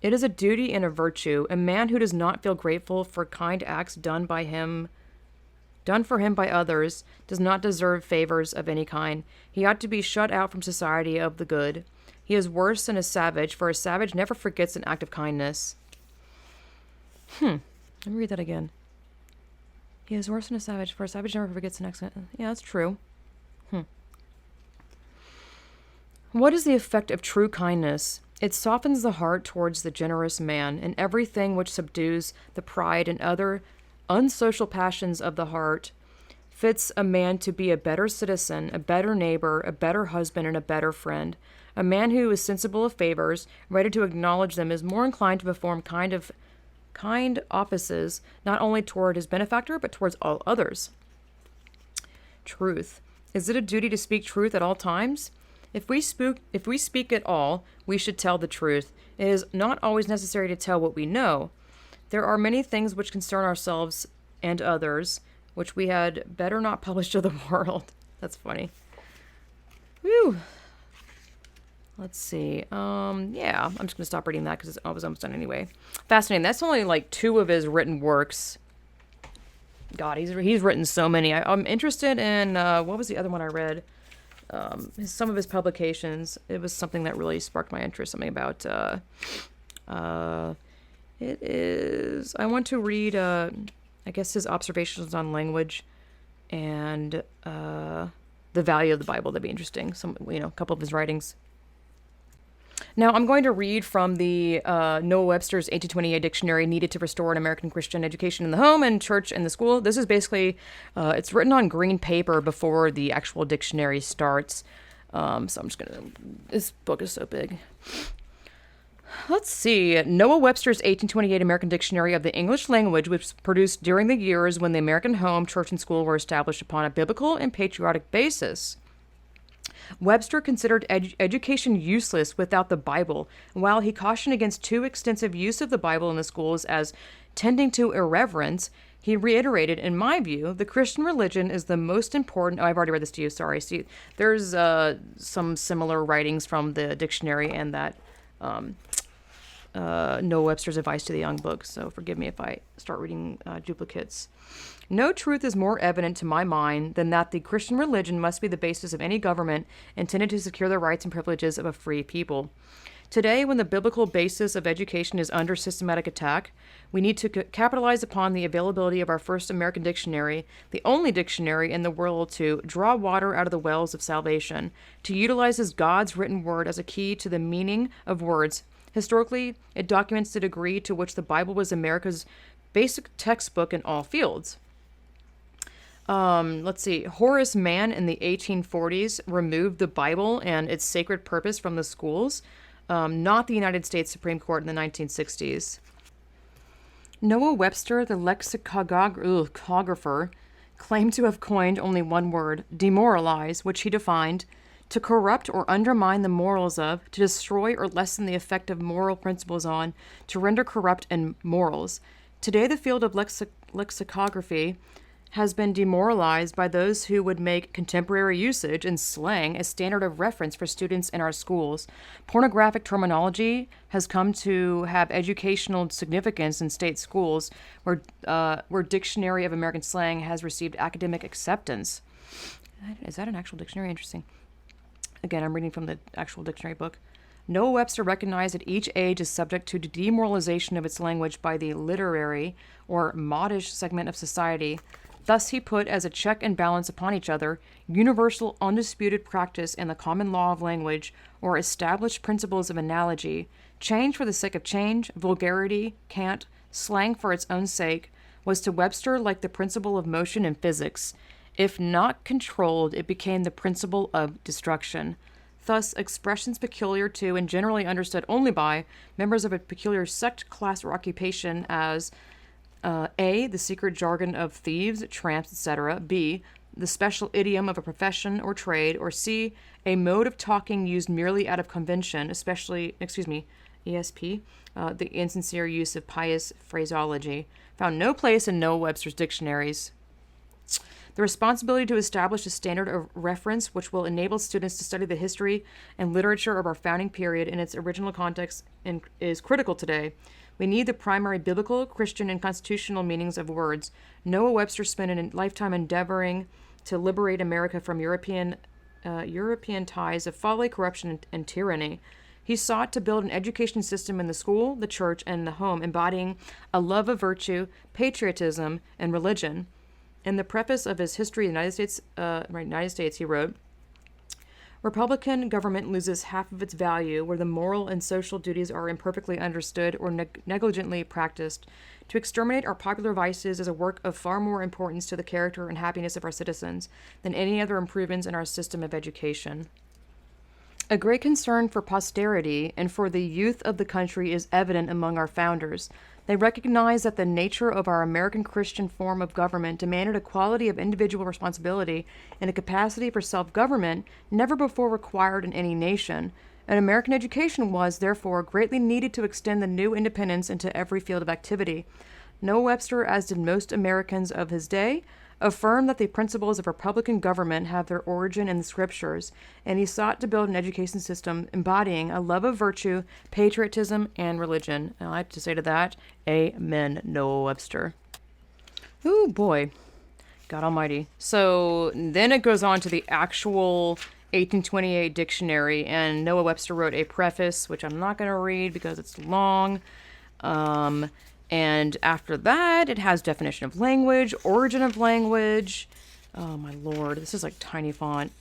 It is a duty and a virtue. A man who does not feel grateful for kind acts done for him by others, does not deserve favors of any kind. He ought to be shut out from society of the good. He is worse than a savage, for a savage never forgets an act of kindness. Let me read that again. He is worse than a savage, for a savage never forgets an accident. Yeah, that's true. What is the effect of true kindness? It softens the heart towards the generous man, and everything which subdues the pride and other unsocial passions of the heart fits a man to be a better citizen, a better neighbor, a better husband, and a better friend. A man who is sensible of favors, ready to acknowledge them, is more inclined to perform kind offices, not only toward his benefactor, but towards all others. Truth. Is it a duty to speak truth at all times? If we speak at all, we should tell the truth. It is not always necessary to tell what we know. There are many things which concern ourselves and others, which we had better not publish to the world. That's funny. Whew. Let's see. Yeah, I'm just going to stop reading that because I was almost done anyway. Fascinating. That's only like 2 of his written works. God, he's written so many. I'm interested in, what was the other one I read? Some of his publications. It was something that really sparked my interest. Something about, it is, I want to read, I guess his observations on language and, the value of the Bible. That'd be interesting. A couple of his writings. Now, I'm going to read from the Noah Webster's 1828 dictionary needed to restore an American Christian education in the home and church and the school. This is basically, it's written on green paper before the actual dictionary starts. So I'm just going to, this book is so big. Let's see. Noah Webster's 1828 American Dictionary of the English Language was produced during the years when the American home, church, and school were established upon a biblical and patriotic basis. Webster considered education useless without the Bible, while he cautioned against too extensive use of the Bible in the schools as tending to irreverence. He reiterated, in my view, the Christian religion is the most important. Oh, I've already read this to you. Sorry. See, there's some similar writings from the dictionary and that Noah Webster's advice to the young book. So forgive me if I start reading duplicates. No truth is more evident to my mind than that the Christian religion must be the basis of any government intended to secure the rights and privileges of a free people. Today, when the biblical basis of education is under systematic attack, we need to capitalize upon the availability of our first American dictionary, the only dictionary in the world to draw water out of the wells of salvation, to utilize as God's written word as a key to the meaning of words. Historically, it documents the degree to which the Bible was America's basic textbook in all fields. Let's see. Horace Mann in the 1840s removed the Bible and its sacred purpose from the schools, not the United States Supreme Court in the 1960s. Noah Webster, the lexicographer, claimed to have coined only one word, demoralize, which he defined, to corrupt or undermine the morals of, to destroy or lessen the effect of moral principles on, to render corrupt in morals. Today, the field of lexicography has been demoralized by those who would make contemporary usage and slang a standard of reference for students in our schools. Pornographic terminology has come to have educational significance in state schools, where Dictionary of American Slang has received academic acceptance. Is that an actual dictionary? Interesting. Again, I'm reading from the actual dictionary book. Noah Webster recognized that each age is subject to the demoralization of its language by the literary or modish segment of society. Thus he put as a check and balance upon each other universal undisputed practice and the common law of language, or established principles of analogy. Change for the sake of change, vulgarity, cant, slang for its own sake, was to Webster like the principle of motion in physics. If not controlled, it became the principle of destruction. Thus, expressions peculiar to and generally understood only by members of a peculiar sect, class, or occupation as A, the secret jargon of thieves, tramps, etc., B, the special idiom of a profession or trade, or C, a mode of talking used merely out of convention, especially, ESP, the insincere use of pious phraseology, found no place in Noah Webster's dictionaries. The responsibility to establish a standard of reference which will enable students to study the history and literature of our founding period in its original context is critical today. We need the primary biblical, Christian, and constitutional meanings of words. Noah Webster spent a lifetime endeavoring to liberate America from European ties of folly, corruption, and tyranny. He sought to build an education system in the school, the church, and the home, embodying a love of virtue, patriotism, and religion. In the preface of his History of the United States, he wrote, Republican government loses half of its value where the moral and social duties are imperfectly understood or negligently practiced. To exterminate our popular vices is a work of far more importance to the character and happiness of our citizens than any other improvements in our system of education. A great concern for posterity and for the youth of the country is evident among our founders. They recognized that the nature of our American Christian form of government demanded a quality of individual responsibility and a capacity for self-government never before required in any nation. And American education was, therefore, greatly needed to extend the new independence into every field of activity. Noah Webster, as did most Americans of his day, affirmed that the principles of Republican government have their origin in the Scriptures, and he sought to build an education system embodying a love of virtue, patriotism, and religion. And I have to say to that, amen, Noah Webster. Ooh, boy. God almighty. So then it goes on to the actual 1828 dictionary, and Noah Webster wrote a preface, which I'm not going to read because it's long. And after that, it has definition of language, origin of language. Oh my lord, this is like tiny font.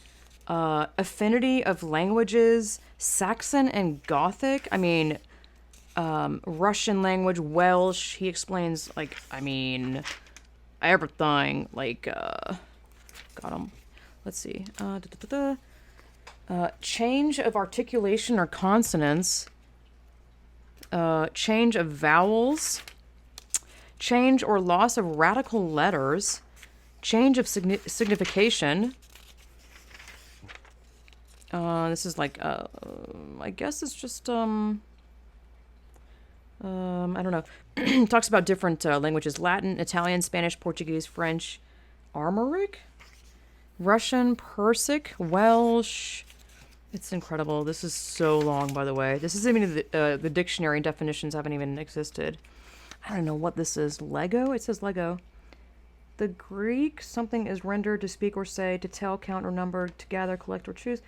Affinity of languages, Saxon and Gothic. I mean, Russian language, Welsh. He explains everything. Let's see. Change of articulation or consonants. Change of vowels. Change or loss of radical letters, change of signification. This is like, I guess it's just, I don't know. Talks about different languages: Latin, Italian, Spanish, Portuguese, French, Armoric, Russian, Persic, Welsh. It's incredible. This is so long, by the way. This isn't even the dictionary and definitions haven't even existed. I don't know what this is. Lego? It says Lego. The Greek, something is rendered to speak or say, to tell, count, or number, to gather, collect, or choose.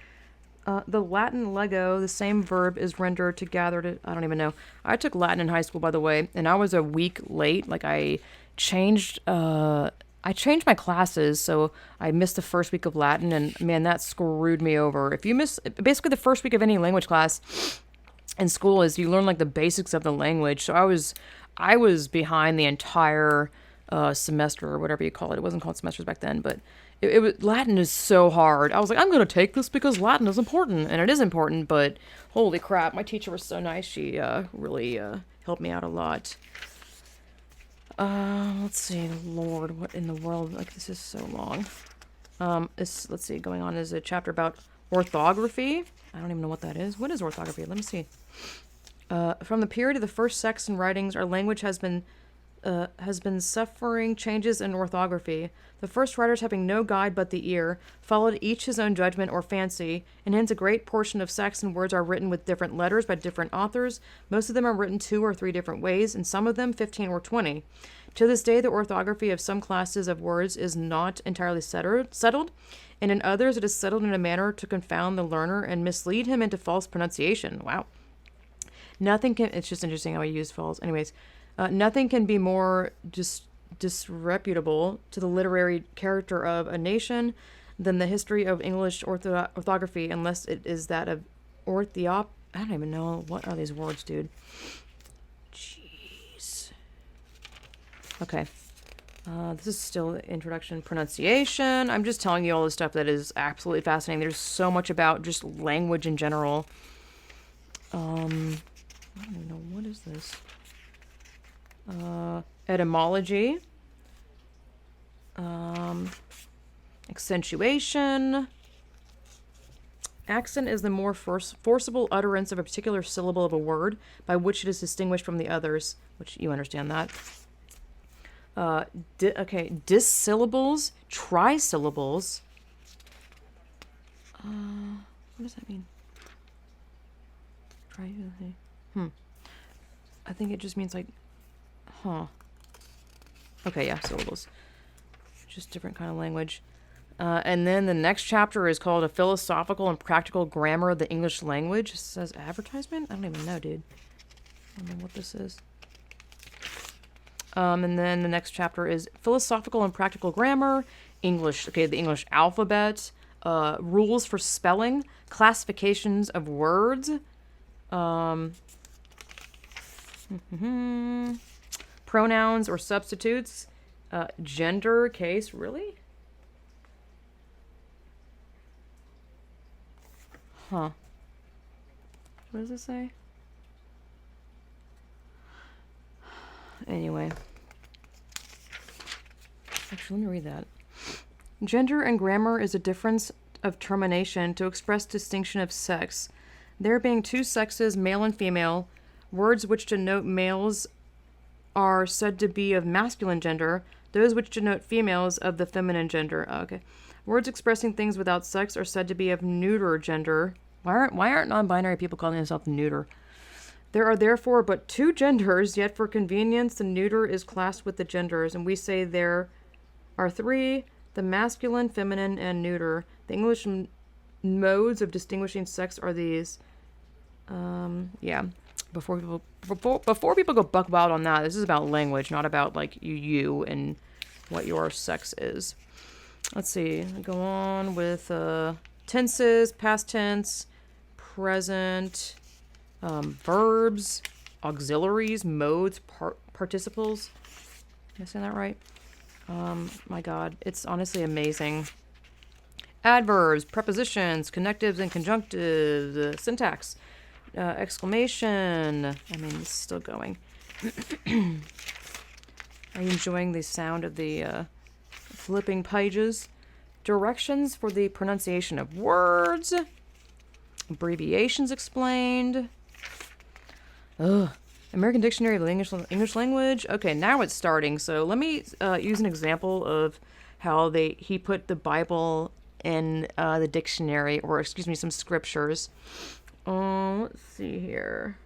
The Latin lego, the same verb is rendered to gather to... I don't even know. I took Latin in high school, by the way, and I was a week late. Like, I changed my classes, so I missed the first week of Latin, and man, that screwed me over. If you miss... Basically, the first week of any language class in school is you learn, like, the basics of the language. So I was behind the entire semester, or whatever you call it. It wasn't called semesters back then, but it was, Latin is so hard. I was like, I'm going to take this because Latin is important, and it is important, but holy crap, my teacher was so nice. She really helped me out a lot. Let's see, Lord, what in the world? Like, this is so long. Let's see, going on is a chapter about orthography. I don't even know what that is. What is orthography? Let me see. From the period of the first Saxon writings, our language has been suffering changes in orthography. The first writers, having no guide but the ear, followed each his own judgment or fancy, and hence a great portion of Saxon words are written with different letters by different authors. Most of them are written 2 or 3 different ways, and some of them 15 or 20. To this day, the orthography of some classes of words is not entirely settled, and in others it is settled in a manner to confound the learner and mislead him into false pronunciation. Wow. It's just interesting how I use false. Anyways, nothing can be more disreputable to the literary character of a nation than the history of English orthography, unless it is that of I don't even know. What are these words, dude? Jeez. Okay. This is still introduction. Pronunciation. I'm just telling you all this stuff that is absolutely fascinating. There's so much about just language in general. I don't even know. What is this? Etymology. Accentuation. Accent is the more forcible utterance of a particular syllable of a word by which it is distinguished from the others, which you understand that. Dissyllables, trisyllables. What does that mean? I think it just means like, Okay, yeah, syllables. Just different kind of language. And then the next chapter is called A Philosophical and Practical Grammar of the English Language. It says advertisement? I don't even know, dude. I don't know what this is. And then the next chapter is Philosophical and Practical Grammar, English, okay, the English alphabet, rules for spelling, classifications of words, pronouns or substitutes, gender case, really? Huh. What does it say? Anyway. Actually, let me read that. Gender and grammar is a difference of termination to express distinction of sex. There being two sexes, male and female, words which denote males are said to be of masculine gender, those which denote females of the feminine gender. Oh, okay. Words expressing things without sex are said to be of neuter gender. Why aren't non-binary people calling themselves neuter? There are therefore but two genders, yet for convenience the neuter is classed with the genders, and we say there are three, the masculine, feminine, and neuter. The English modes of distinguishing sex are these. Yeah. Before people go buck wild on that, this is about language, not about like you and what your sex is. Let's see. Go on with tenses, past tense, present, verbs, auxiliaries, modes, participles. Am I saying that right? My God, it's honestly amazing. Adverbs, prepositions, connectives and conjunctives, syntax, exclamation. I mean, it's still going. Are you enjoying the sound of the flipping pages? Directions for the pronunciation of words. Abbreviations explained. Ugh. American Dictionary of the English Language. Okay, now it's starting. So let me use an example of how he put the Bible in the dictionary, or excuse me, some scriptures. Let's see here.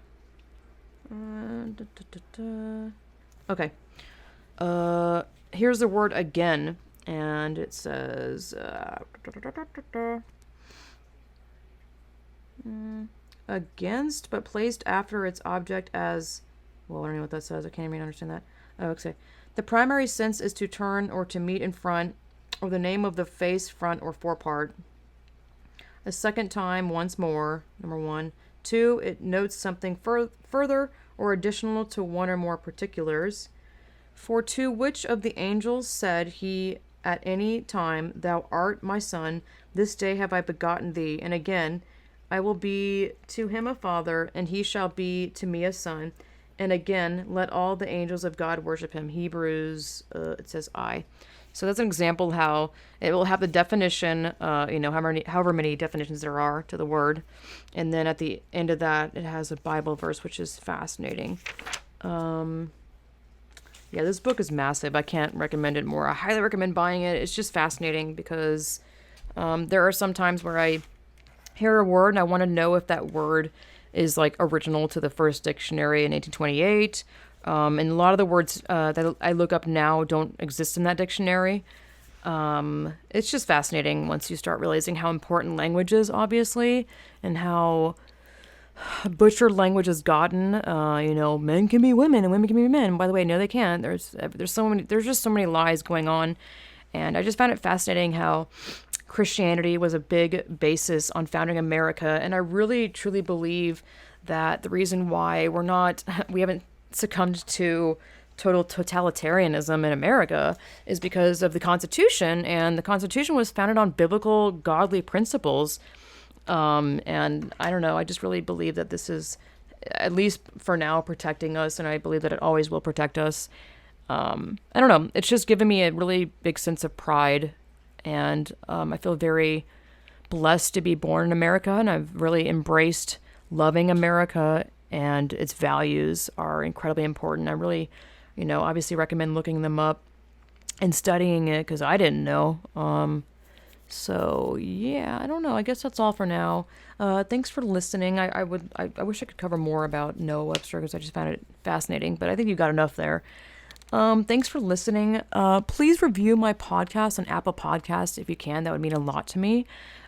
Okay. Here's the word again, and it says against, but placed after its object as, well, I don't know what that says. I can't even understand that. Oh, okay. The primary sense is to turn or to meet in front, or the name of the face, front, or forepart. A second time, once more, number one. Two, it notes something further or additional to one or more particulars. For to which of the angels said he at any time, Thou art my son, this day have I begotten thee. And again, I will be to him a father, and he shall be to me a son. And again, let all the angels of God worship him. Hebrews, it says I. So that's an example how it will have the definition, however many definitions there are to the word. And then at the end of that, it has a Bible verse, which is fascinating. Yeah, this book is massive. I can't recommend it more. I highly recommend buying it. It's just fascinating because there are some times where I hear a word and I want to know if that word is like original to the first dictionary in 1828. And a lot of the words that I look up now don't exist in that dictionary. It's just fascinating once you start realizing how important language is, obviously, and how butchered language has gotten. Men can be women and women can be men. By the way, no, they can't. There's just so many lies going on, and I just found it fascinating how Christianity was a big basis on founding America, and I really truly believe that the reason why we haven't succumbed to total totalitarianism in America is because of the Constitution, and the Constitution was founded on biblical, godly principles. And I don't know, I just really believe that this is, at least for now, protecting us, and I believe that it always will protect us. I don't know, it's just given me a really big sense of pride, and I feel very blessed to be born in America, and I've really embraced loving America, and its values are incredibly important. I really, obviously recommend looking them up and studying it, because I didn't know. So yeah, I don't know. I guess that's all for now. Thanks for listening. I wish I could cover more about Noah Webster, because I just found it fascinating, but I think you got enough there. Thanks for listening. Please review my podcast on Apple Podcasts if you can. That would mean a lot to me,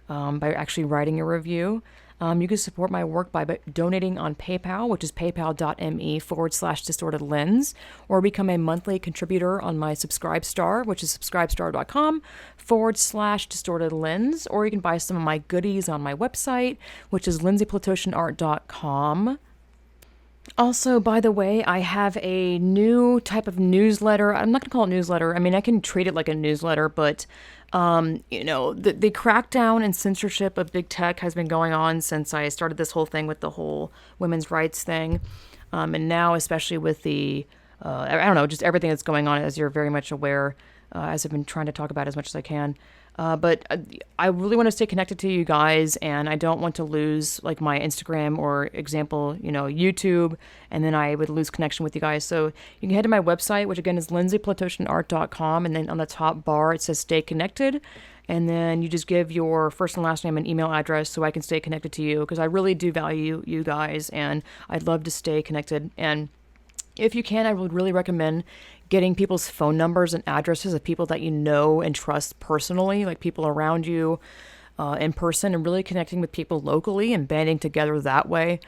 by actually writing a review. You can support my work by donating on PayPal, which is paypal.me/distorted lens, or become a monthly contributor on my Subscribestar, which is subscribestar.com/distorted lens, or you can buy some of my goodies on my website, which is lindsayplatotianart.com. Also, by the way, I have a new type of newsletter. I'm not going to call it newsletter. I mean, I can treat it like a newsletter, but, the crackdown and censorship of big tech has been going on since I started this whole thing with the whole women's rights thing. And now, especially with the, I don't know, just everything that's going on, as you're very much aware, as I've been trying to talk about as much as I can. But I really want to stay connected to you guys, and I don't want to lose like my Instagram or example, YouTube, and then I would lose connection with you guys. So you can head to my website, which again is lindsayplatotianart.com, and then on the top bar it says stay connected, and then you just give your first and last name and email address so I can stay connected to you, because I really do value you guys, and I'd love to stay connected. And if you can, I would really recommend getting people's phone numbers and addresses of people that you know and trust personally, like people around you in person, and really connecting with people locally and banding together that way.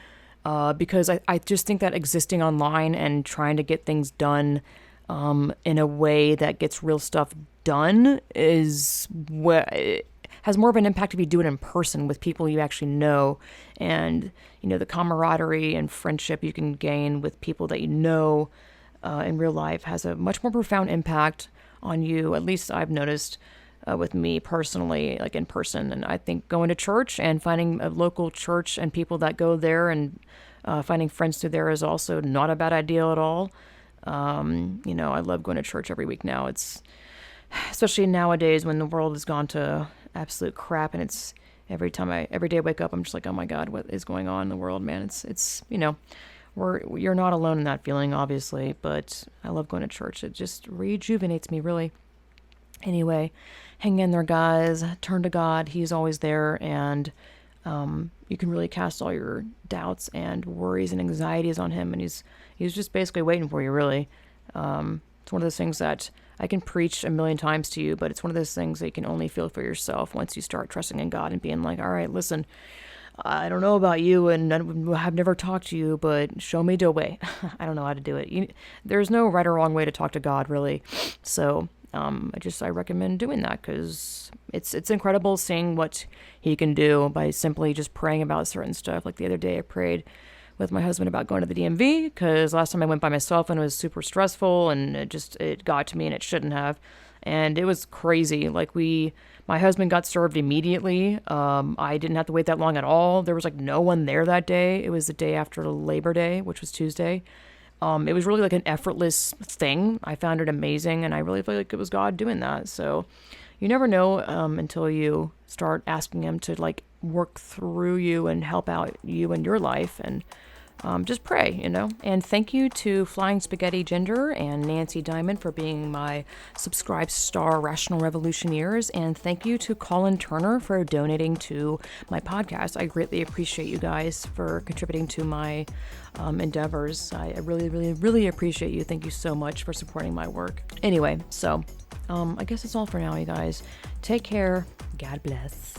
Because I just think that existing online and trying to get things done in a way that gets real stuff done is what has more of an impact if you do it in person with people you actually know. And, the camaraderie and friendship you can gain with people that you know in real life has a much more profound impact on you. At least I've noticed with me personally, like in person. And I think going to church and finding a local church and people that go there and finding friends through there is also not a bad idea at all. I love going to church every week now. It's especially nowadays when the world has gone to absolute crap, and it's every day I wake up, I'm just like, oh my God, what is going on in the world, man? It's you're not alone in that feeling, obviously, but I love going to church. It just rejuvenates me, really. Anyway, hang in there, guys. Turn to God. He's always there, and you can really cast all your doubts and worries and anxieties on him, and he's just basically waiting for you, really. It's one of those things that I can preach a million times to you, but it's one of those things that you can only feel for yourself once you start trusting in God and being like, all right, listen, I don't know about you, and I've never talked to you, but show me the way. I don't know how to do it. There's no right or wrong way to talk to God, really. So I recommend doing that, because it's incredible seeing what he can do by simply just praying about certain stuff. Like the other day I prayed with my husband about going to the DMV, because last time I went by myself and it was super stressful, and it got to me and it shouldn't have. And it was crazy. Like my husband got served immediately. I didn't have to wait that long at all. There was like no one there that day. It was the day after Labor Day, which was Tuesday. It was really like an effortless thing. I found it amazing, and I really feel like it was God doing that. So you never know until you start asking him to like work through you and help out you in your life, and just pray, And thank you to Flying Spaghetti Ginger and Nancy Diamond for being my Subscribestar Rational Revolutioneers. And thank you to Colin Turner for donating to my podcast. I greatly appreciate you guys for contributing to my endeavors. I really, really, really appreciate you. Thank you so much for supporting my work. Anyway, so I guess that's all for now, you guys. Take care. God bless.